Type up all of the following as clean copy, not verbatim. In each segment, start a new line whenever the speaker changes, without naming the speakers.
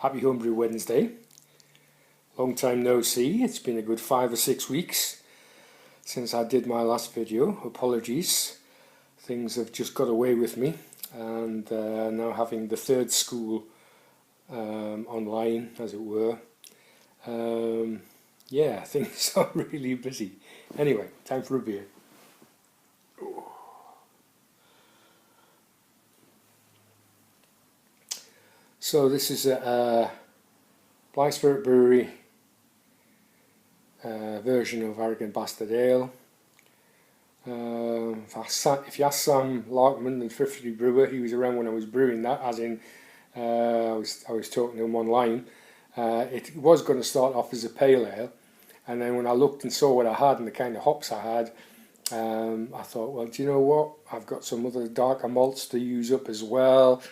Happy Homebrew Wednesday. Long time no see. It's been a good 5 or 6 weeks since I did my last video. Apologies. Things have just got away with me, and now having the third school online, as it were. Yeah, things are really busy. Anyway, time for a beer. So this is a Blyth Brewery version of Arrogant Bastard Ale. If you ask Sam Larkman, the Thrifty Brewer, he was around when I was brewing that, as in I was talking to him online. It was going to start off as a pale ale, and then when I looked and saw what I had and the kind of hops I had, I thought, well, do you know what? I've got some other darker malts to use up as well.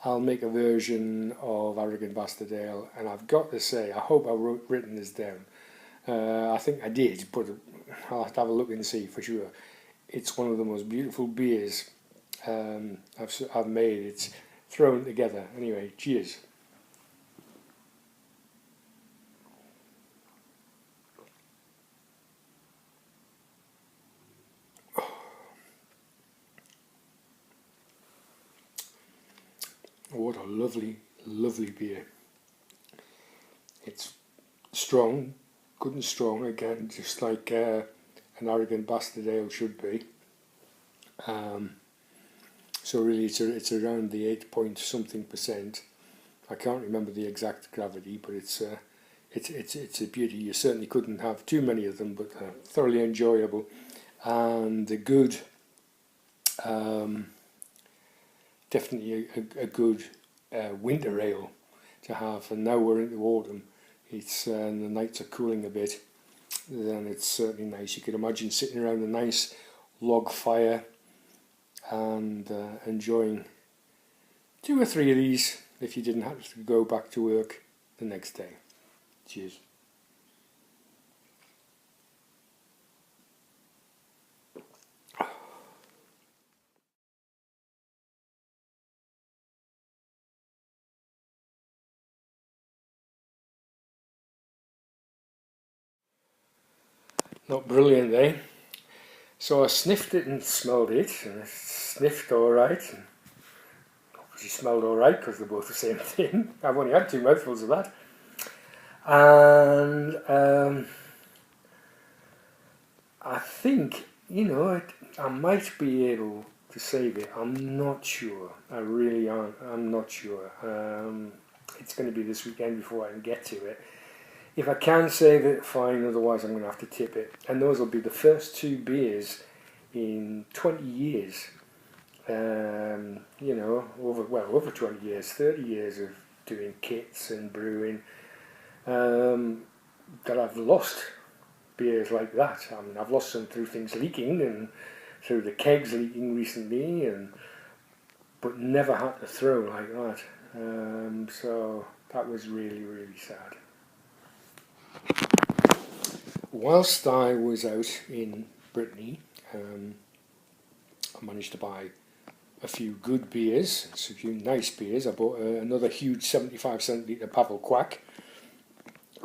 I'll make a version of Arrogant Bastard Ale, and I've got to say, I hope I've written this down. I think I did, but I'll have to have a look and see for sure. It's one of the most beautiful beers I've made. It's thrown together. Anyway, cheers. What a lovely, lovely beer. It's strong, good and strong, again, just like an Arrogant Bastard Ale should be. So really it's around the 8 point something %. I can't remember the exact gravity, but it's a beauty. You certainly couldn't have too many of them, but thoroughly enjoyable and a good. Definitely a good winter ale to have, and now we're into autumn. It's and the nights are cooling a bit, then it's certainly nice. You could imagine sitting around a nice log fire and enjoying 2 or 3 of these if you didn't have to go back to work the next day. Cheers. Not brilliant, eh? So I sniffed it and smelled it, and it sniffed alright, and obviously smelled alright because they're both the same thing. I've only had 2 mouthfuls of that. And I think, you know, I might be able to save it. I'm not sure. I really aren't. I'm not sure. It's going to be this weekend before I can get to it. If I can save it, fine, otherwise I'm going to have to tip it. And those will be the first 2 beers in 20 years. You know, over 20 years, 30 years of doing kits and brewing, that I've lost beers like that. I mean, I've lost some through things leaking and through the kegs leaking recently, but never had to throw like that. So that was really, really sad. Whilst I was out in Brittany, I managed to buy a few good beers, a few nice beers. I bought another huge 75 centilitre Pavel Quack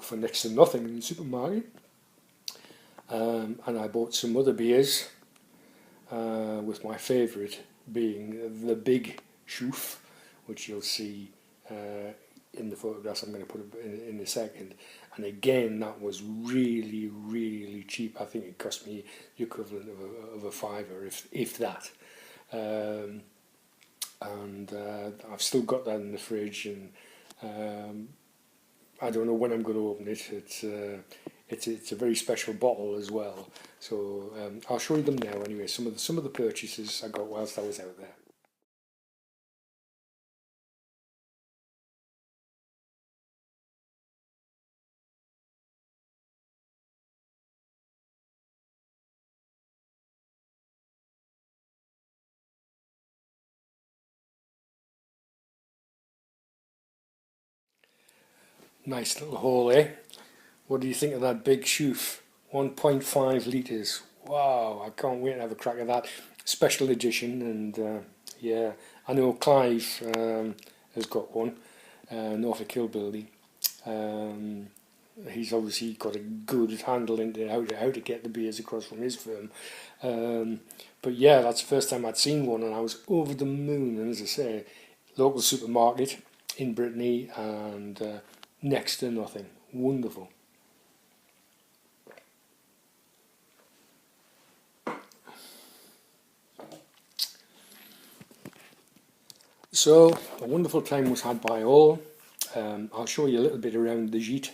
for next to nothing in the supermarket. And I bought some other beers, with my favourite being the Big Schoof, which you'll see in the photographs I'm going to put in a second. And again, that was really, really cheap. I think it cost me the equivalent of a fiver, if that. And I've still got that in the fridge, and I don't know when I'm going to open it. It's a very special bottle as well. So I'll show you them now anyway. Some of the purchases I got whilst I was out there. Nice little haul, eh? What do you think of that Big Schoof? 1.5 litres. Wow, I can't wait to have a crack at that. Special edition, and yeah, I know Clive has got one. Norfolk Hillbilly. He's obviously got a good handle into how to get the beers across from his firm. But yeah, that's the first time I'd seen one, and I was over the moon. And as I say, local supermarket in Brittany, and next to nothing. Wonderful. So a wonderful time was had by all. I'll show you a little bit around the Gite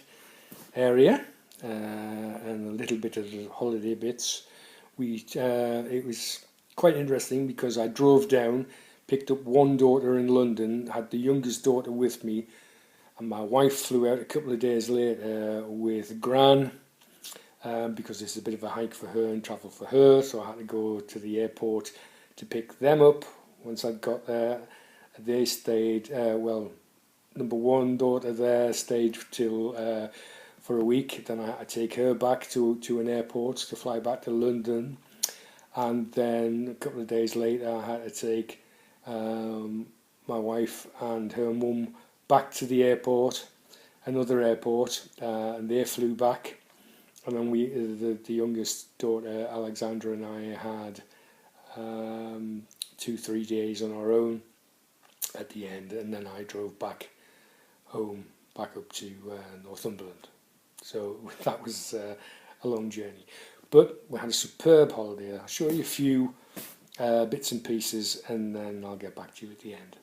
area and a little bit of the holiday bits. It was quite interesting because I drove down, picked up one daughter in London, had the youngest daughter with me, and my wife flew out a couple of days later with Gran, because it's a bit of a hike for her and travel for her, so I had to go to the airport to pick them up. Once I'd got there, they stayed, number one daughter there stayed till for a week. Then I had to take her back to an airport to fly back to London, and then a couple of days later I had to take my wife and her mum back to the airport, another airport, and they flew back, and then the youngest daughter Alexandra and I had 2-3 days on our own at the end, and then I drove back home, back up to Northumberland. So that was a long journey, but we had a superb holiday. I'll show you a few bits and pieces, and then I'll get back to you at the end.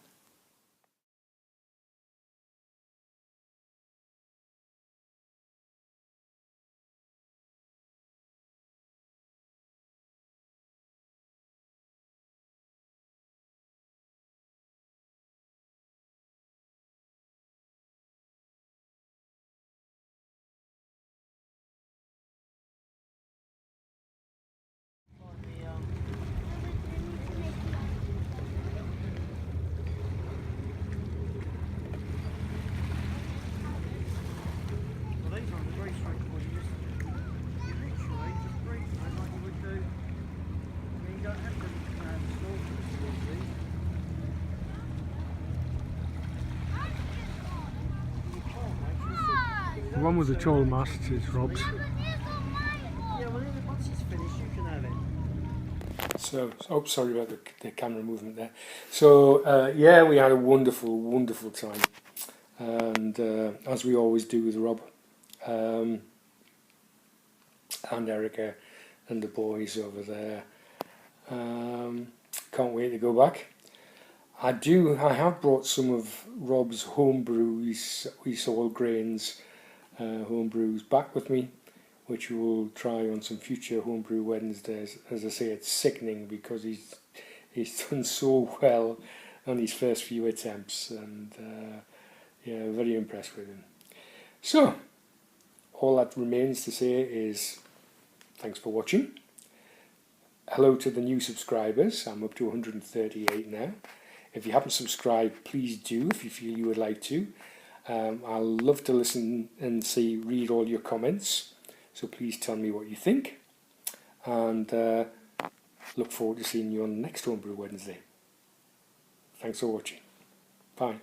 The one with the tall masts is Rob's.
Yeah, well, once it's finished, you can have it.
So, sorry about the camera movement there. So, yeah, we had a wonderful, wonderful time, and as we always do with Rob and Erica and the boys over there. Can't wait to go back. I have brought some of Rob's homebrews, his all grains homebrews back with me, which we will try on some future homebrew Wednesdays. As I say, it's sickening because he's done so well on his first few attempts, and yeah, very impressed with him. So, all that remains to say is thanks for watching. Hello to the new subscribers. I'm up to 138 now. If you haven't subscribed, please do if you feel you would like to. I'll love to listen and read all your comments. So please tell me what you think. And look forward to seeing you on the next Homebrew Wednesday. Thanks for watching. Bye.